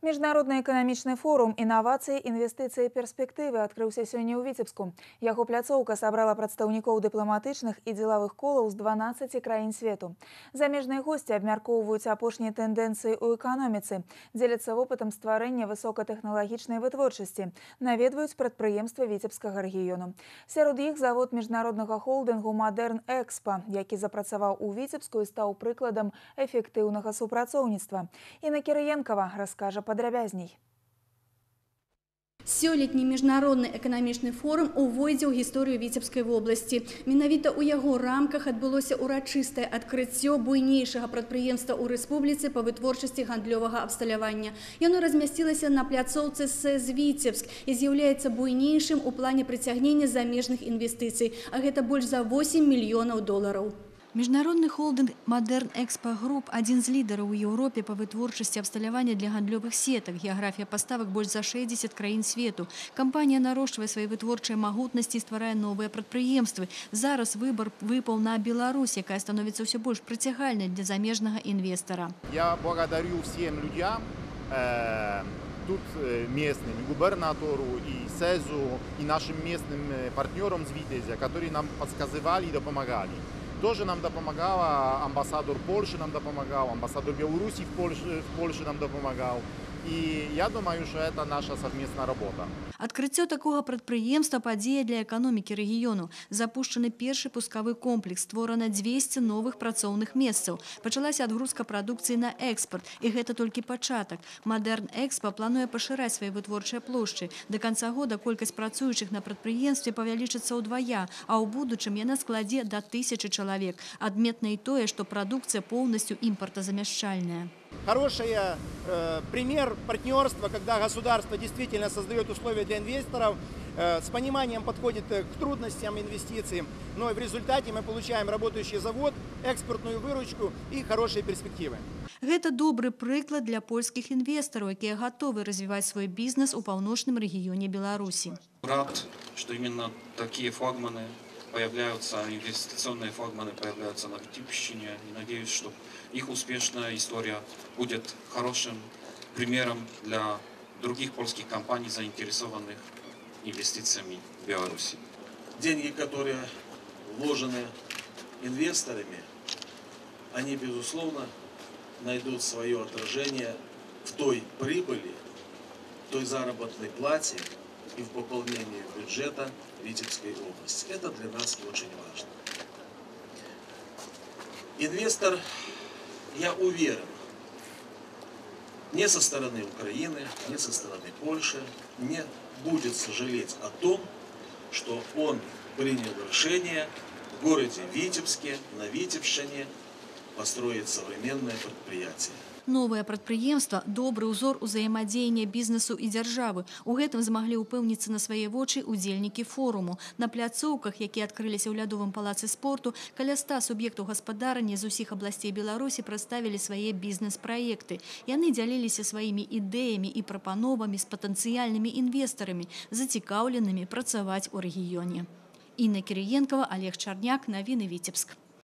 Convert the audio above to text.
Міжнародны эканамічны форум «Інавацыі, інвестыцыі, перспектывы» адкрыўся сёння ў Віцебску. Яго пляцоўка сабрала прадстаўнікоў дыпламатычных і дзелавых колаў з 12 краін свету. Замежныя госці абмяркоўваюць апошнія тэндэнцыі ў эканоміцы, дзеляцца вопытам стварэння высокатэхналагічнай вытворчасці, наведваюць прадпрыемствы Віцебскага рэгіёну. Сярод іх завод міжнароднага холдынгу «Мадэрн Экспа», які запрацаваў у Віцебску і стаў прыкладам эфектыўнага супрацоўніцтва. Інна Кірыенкава раскажа падрабязней. Сёлетні міжнародны эканамічны форум увойдзе ў гісторыю Віцебскай вобласці. Менавіта ў яго рамках адбылося урачыстае адкрыццё буйнейшага прадпрыемства ў рэспубліцы па вытворчасці гандлёвага абсталявання. Яно размясцілася на пляцоўцы СЭЗ Віцебск і з'яўляецца буйнейшым у плане прыцягнення замежных інвестыцый, а гэта больш за 8 мільёнаў долараў. Міжнародны холдинг «Мадэрн Экспа Груп» – адзін з лідараў у Еўропе па вытворчасці абсталявання для гандлёвых сетак. Геаграфія паставак больш за 60 краін свету. Кампанія нарошчвае свае вытворчыя магутнасці і стварае новыя прадпрыемствы. Зараз выбар выпаў на Беларусь, якая становіцца ўсё больш прыцягальнай для замежнага інвестора. Я благодарю всем людям, тут местным, и губернатору, и СЭЗу, и нашим местным партнерам с Витязя, которые нам подсказывали и помогали. Тоже нам допомагала амбассадор Польши, нам допомагал, амбассадор Беларуси в Польше нам допомагал. И я думаю, что это наша совместная работа. Адкрыццё такога прадпрыемства падзея для эканомікі рэгіёну. Запушчаны першы пускавы комплекс, створана 200 новых працоўных месцаў. Пачалася адгрузка прадукцыі на экспорт, і гэта толькі пачатак. «Мадэрн Экспа» плануе пашыраць свае вытворчыя плошчы. До канца года колькасць працуючых на прадпрыемстве павялічыцца ўдвая, а ў будучым яна складзе да 1000 чалавек. Адметна і тое, што прадукцыя поўнасцю імпартазамяшчальная. Хороший пример партнерства, когда государство действительно создает условия для инвесторов, с пониманием подходит к трудностям инвестиций, но в результате мы получаем работающий завод, экспортную выручку и хорошие перспективы. Гэта добры прыклад для польскіх інвестараў, якія гатовы развіваць свой бізнес у паўночным рэгіёне Беларусі. Рад, что именно такие флагманы появляются, инвестиционные флагманы появляются на Витебщине. И надеюсь, что их успешная история будет хорошим примером для других польских компаний, заинтересованных инвестициями в Беларуси. Деньги, которые вложены инвесторами, они, безусловно, найдут свое отражение в той прибыли, в той заработной плате и в пополнении бюджета Витебской области. Это для нас очень важно. Инвестор, я уверен, не со стороны Украины, не со стороны Польши не будет сожалеть о том, что он принял решение в городе Витебске, на Витебщине, построить современное предприятие. Новае прадпрыемства – добры ўзор узаемадзеяння бізнесу і дзяржавы. У гэтым змаглі ўпэўніцца на свае вочы удзельнікі форуму. На пляцоўках, якія адкрыліся ў лядовым палацы спорту, каля 100 суб'ектаў гаспадарання з усіх абласцей Беларусі прадставілі свае бізнес-праекты. Яны дзяліліся сваімі ідэямі і прапановамі з патэнцыяльнымі інвестарамі, зацікаўленымі працаваць у рэгіёне. Інна Кірыенкава, Олег Чарняк, навіны Віцебск.